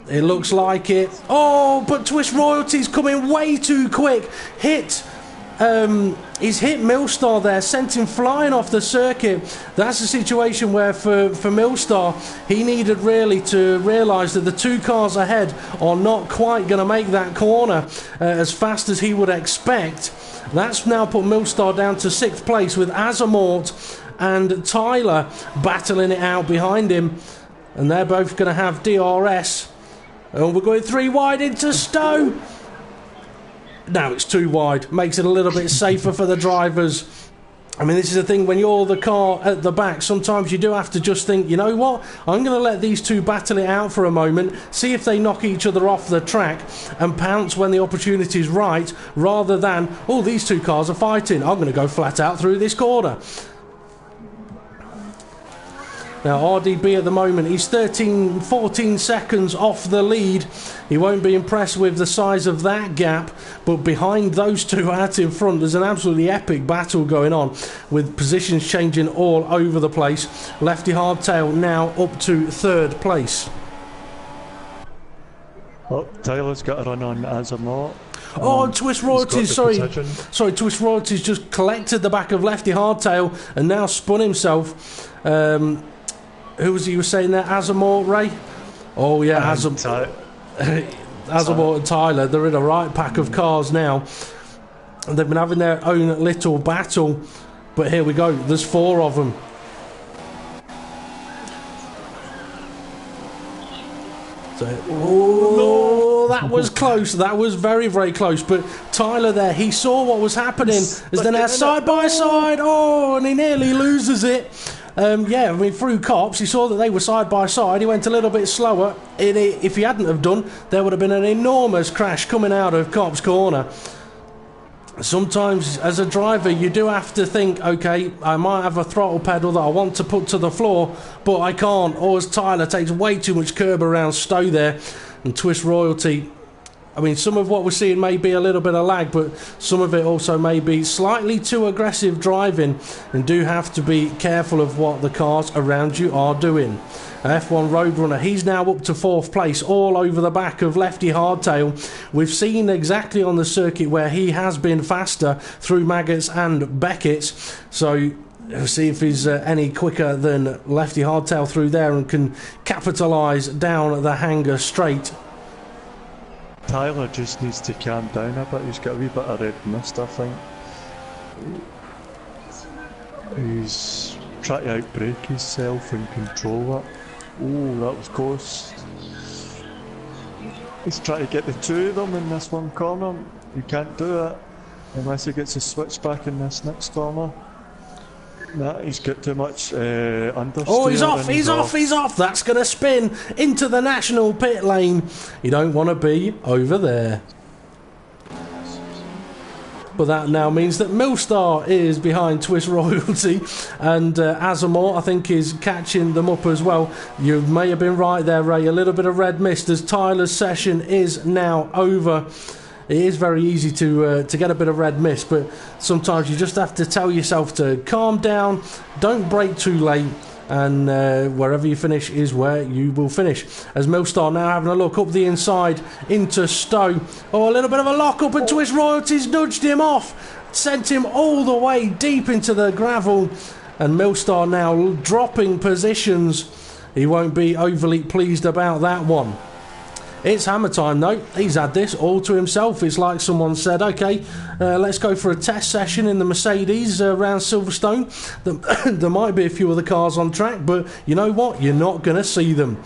It looks like it. Oh, but Twist Royalty's coming way too quick. He's hit Millstar there, sent him flying off the circuit. That's a situation where for Millstar, he needed really to realise that the 2 cars ahead are not quite going to make that corner as fast as he would expect. That's now put Millstar down to 6th place, with Azamort and Tyler battling it out behind him. And they're both going to have DRS. And we're going 3 wide into Stowe. Now it's 2 wide. Makes it a little bit safer for the drivers. I mean, this is the thing, when you're the car at the back, sometimes you do have to just think, you know what, I'm going to let these 2 battle it out for a moment, see if they knock each other off the track, and pounce when the opportunity is right, rather than, oh, these 2 cars are fighting, I'm going to go flat out through this corner. Now RDB at the moment, he's 14 seconds off the lead. He won't be impressed with the size of that gap, but behind those 2 out in front, there's an absolutely epic battle going on, with positions changing all over the place. Lefty Hardtail now up to 3rd place. Oh, Tyler's got a run on Azamort. Oh, Twist Royalties, sorry, Twist Royalties just collected the back of Lefty Hardtail and now spun himself. Who was he was saying there? Azamort, Ray? Oh yeah, Azamort and Tyler, they're in a right pack of cars now. And they've been having their own little battle. But here we go, there's 4 of them. Oh, that was close. That was very, very close. But Tyler there, he saw what was happening. As then they're side by side. Oh, and he nearly loses it. Yeah, I mean, through Copse, he saw that they were side by side. He went a little bit slower. If he hadn't have done, there would have been an enormous crash coming out of Copse Corner. Sometimes, as a driver, you do have to think, okay, I might have a throttle pedal that I want to put to the floor, but I can't. Or as Tyler takes way too much curb around Stowe there, and Twist Royalty I mean, some of what we're seeing may be a little bit of lag, but some of it also may be slightly too aggressive driving, and do have to be careful of what the cars around you are doing. F1 Roadrunner, he's now up to 4th place, all over the back of Lefty Hardtail. We've seen exactly on the circuit where he has been faster through Maggots and Beckett's, so we'll see if he's any quicker than Lefty Hardtail through there and can capitalise down the hanger straight. Tyler just needs to calm down a bit. He's got a wee bit of red mist, I think. He's trying to outbrake himself and control it. Oh, that was close. He's trying to get the two of them in this one corner. He can't do it unless he gets a switch back in this next corner. Nah, he's got too much understeer. Oh, he's off. That's going to spin into the national pit lane. You don't want to be over there. But that now means that Millstar is behind Twist Royalty, and Azamor, I think, is catching them up as well. You may have been right there, Ray. A little bit of red mist as Tyler's session is now over. It is very easy to get a bit of red mist, but sometimes you just have to tell yourself to calm down, don't brake too late, and wherever you finish is where you will finish. As Millstar now having a look up the inside into Stowe. Oh, a little bit of a lock-up, and Twist Royalties nudged him off, sent him all the way deep into the gravel, and Millstar now dropping positions. He won't be overly pleased about that one. It's hammer time though. He's had this all to himself. It's like someone said, okay, let's go for a test session in the Mercedes around Silverstone. There might be a few other cars on track, but you know what? You're not going to see them.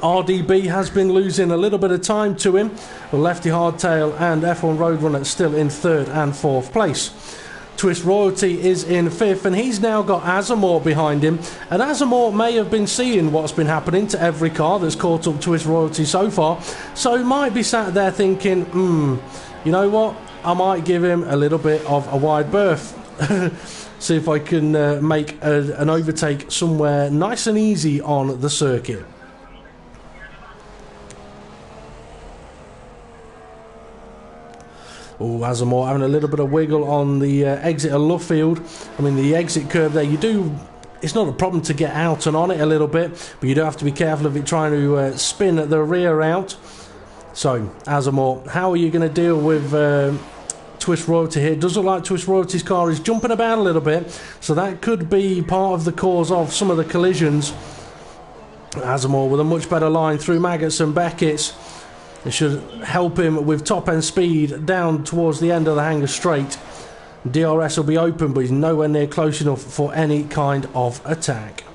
RDB has been losing a little bit of time to him. Lefty Hardtail and F1 Roadrunner still in 3rd and 4th place. Twist Royalty is in 5th, and he's now got Azamor behind him, and Azamor may have been seeing what's been happening to every car that's caught up Twist Royalty so far, so he might be sat there thinking, you know what, I might give him a little bit of a wide berth. See if I can make an overtake somewhere nice and easy on the circuit. Oh, Azamor having a little bit of wiggle on the exit of Luffield. I mean, the exit curve there, it's not a problem to get out and on it a little bit, but you do have to be careful of it trying to spin at the rear out. So, Azamor, how are you going to deal with Twist Royalty here? It does look like Twist Royalty's car is jumping about a little bit, so that could be part of the cause of some of the collisions. Azamor with a much better line through Maggots and Beckett's. It should help him with top end speed down towards the end of the hanger straight. DRS will be open, but he's nowhere near close enough for any kind of attack.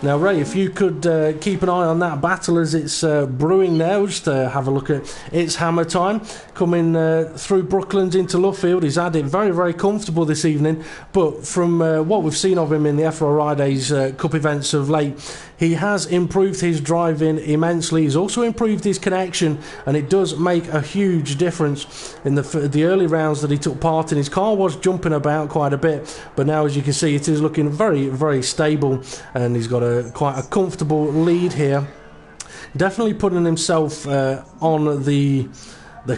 Now, Ray, if you could keep an eye on that battle as it's brewing now, just have a look at It's Hammer Time. Coming through Brooklands into Luffield. He's had it very, very comfortable this evening, but from what we've seen of him in the FRR-idays Cup events of late, he has improved his driving immensely. He's also improved his connection, and it does make a huge difference. In the early rounds that he took part in, his car was jumping about quite a bit, but now, as you can see, it is looking very, very stable, and he's got quite a comfortable lead here. Definitely putting himself on the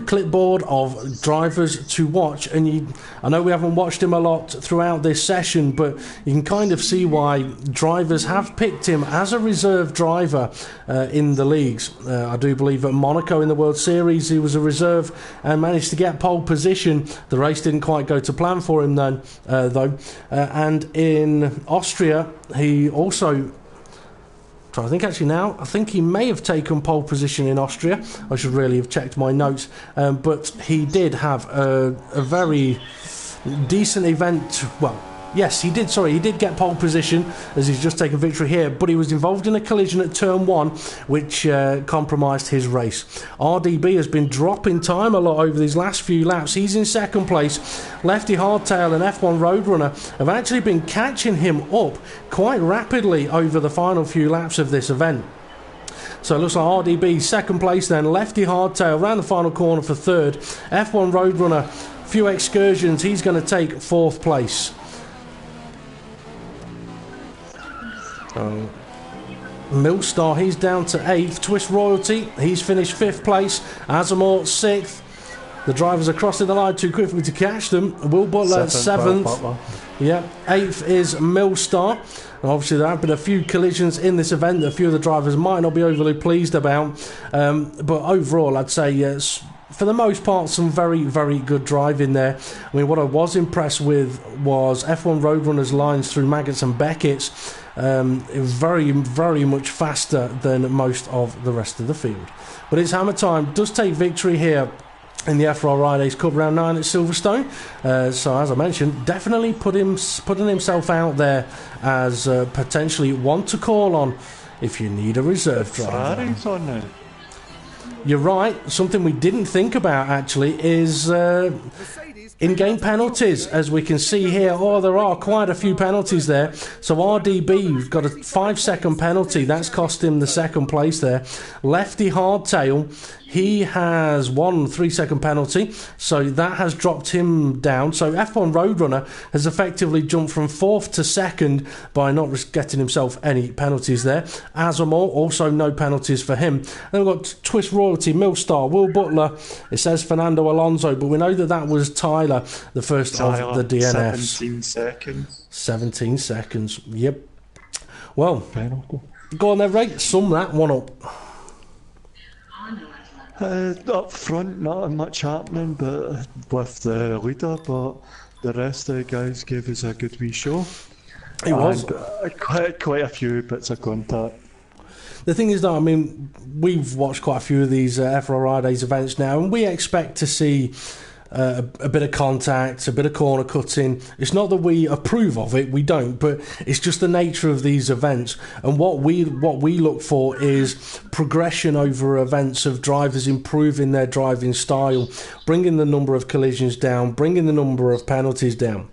clipboard of drivers to watch, and I know we haven't watched him a lot throughout this session, but you can kind of see why drivers have picked him as a reserve driver in the leagues. I do believe at Monaco in the World Series he was a reserve and managed to get pole position. The race didn't quite go to plan for him then, though, and in Austria he also, I think he may have taken pole position in Austria. I should really have checked my notes, but he did have a very decent event. Well, yes, he did. Sorry, he did get pole position as he's just taken victory here, but he was involved in a collision at turn 1, which compromised his race. RDB has been dropping time a lot over these last few laps. He's in 2nd place. Lefty Hardtail and F1 Roadrunner have actually been catching him up quite rapidly over the final few laps of this event. So it looks like RDB 2nd place, then Lefty Hardtail around the final corner for 3rd. F1 Roadrunner, few excursions, he's going to take 4th place. Millstar, he's down to 8th. Twist Royalty, he's finished 5th place. Azamor, 6th. The drivers are crossing the line too quickly to catch them. Will Butler, 7th. Yeah, 8th is Millstar. And obviously there have been a few collisions in this event that a few of the drivers might not be overly pleased about. But overall, I'd say for the most part, some very, very good driving there. I mean, what I was impressed with was F1 Roadrunner's lines through Maggots and Beckett's. It was very, very much faster than most of the rest of the field. But it's Hammer time. Does take victory here in the FRR-idays Cup Round 9 at Silverstone. So as I mentioned, definitely putting himself out there as potentially one to call on if you need a reserve driver. Ferrari's on now. You're right. Something we didn't think about actually is in-game penalties. As we can see here, there are quite a few penalties there. So RDB got a 5-second penalty. That's cost him the 2nd place there. Lefty Hardtail, he has one 3-second penalty, so that has dropped him down. So F1 Roadrunner has effectively jumped from 4th to 2nd by not getting himself any penalties there. Azamor, also no penalties for him. Then we've got Twist Royalty, Millstar, Will Butler. It says Fernando Alonso, but we know that was Tyler, the first of the DNFs. 17 seconds. 17 seconds, yep. Well, go on then, Ray, sum that one up. Up front, not much happening, but with the leader, but the rest of the guys gave us a good wee show. It was quite a few bits of contact. The thing is that, I mean, we've watched quite a few of these FRR-idays events now, and we expect to see a bit of contact, a bit of corner cutting. It's not that we approve of it, we don't, but it's just the nature of these events. And what we look for is progression over events of drivers improving their driving style, bringing the number of collisions down, bringing the number of penalties down.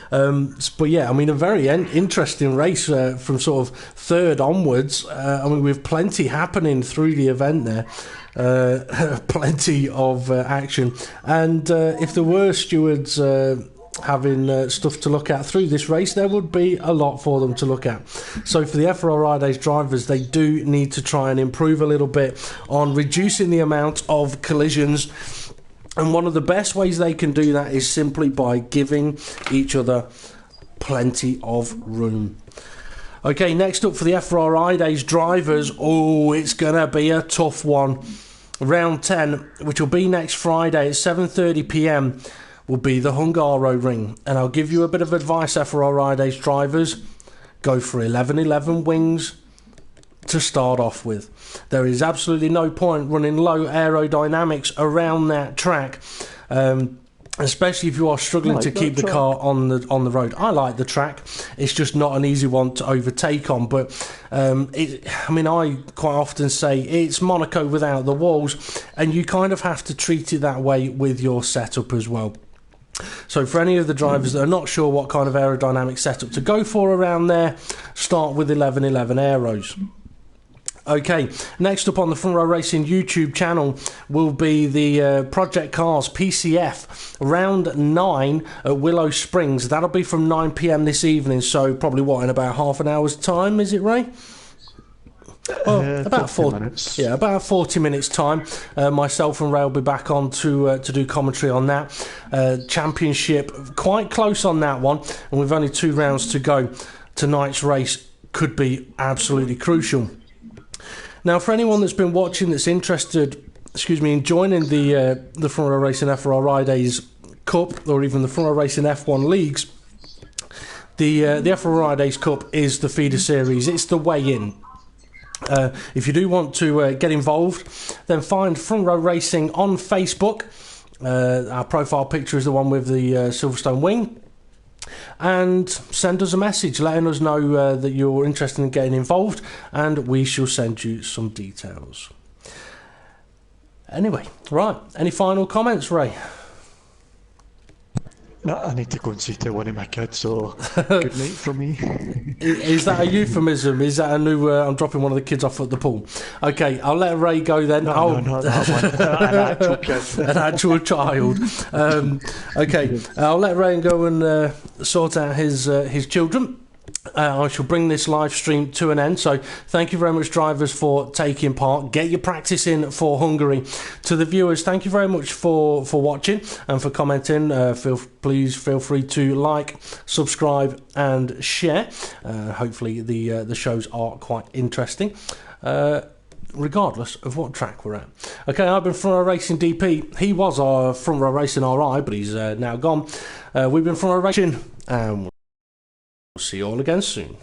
But yeah, I mean, a very interesting race from sort of 3rd onwards. I mean, with plenty happening through the event there. Plenty of action, and if there were stewards having stuff to look at through this race, there would be a lot for them to look at. So for the FRR-idays drivers, they do need to try and improve a little bit on reducing the amount of collisions, and one of the best ways they can do that is simply by giving each other plenty of room. Okay, next up for the FRR-idays drivers, it's going to be a tough one. Round 10, which will be next Friday at 7:30 p.m, will be the Hungaro Ring. And I'll give you a bit of advice, FRR-idays drivers. Go for 11-11 wings to start off with. There is absolutely no point running low aerodynamics around that track. Especially if you are struggling to keep the car on the road. I like the track. It's just not an easy one to overtake on. But I quite often say it's Monaco without the walls, and you kind of have to treat it that way with your setup as well. So for any of the drivers that are not sure what kind of aerodynamic setup to go for around there, start with 11-11 aeros. Okay, next up on the Front Row Racing YouTube channel will be the Project Cars PCF Round 9 at Willow Springs. That'll be from 9 p.m. this evening, so probably in about half an hour's time, is it, Ray? About 40 minutes. Yeah, about 40 minutes time. Myself and Ray will be back on to do commentary on that. Championship, quite close on that one, and we've only 2 rounds to go. Tonight's race could be absolutely crucial. Now, for anyone that's been watching that's interested, in joining the Front Row Racing FRR-idays Cup, or even the Front Row Racing F1 Leagues, the FRR-idays Cup is the feeder series. It's the way in. If you do want to get involved, then find Front Row Racing on Facebook. Our profile picture is the one with the Silverstone wing. And send us a message letting us know that you're interested in getting involved, and we shall send you some details. Anyway, right, any final comments, Ray? No, I need to go and see to one of my kids, so good night from me. Is that a euphemism? Is that a new, I'm dropping one of the kids off at the pool? Okay, I'll let Ray go then. No, not that one. An actual kid. An actual child. Okay, I'll let Ray go and sort out his children. I shall bring this live stream to an end. So thank you very much, drivers, for taking part. Get your practice in for Hungary. To the viewers, thank you very much for watching and for commenting. Please feel free to like, subscribe and share. Hopefully the shows are quite interesting, regardless of what track we're at. Okay, I've been Front Row Racing DP. He was our Front Row Racing RI, but he's now gone. We've been Front Row Racing, and we'll see you all again soon.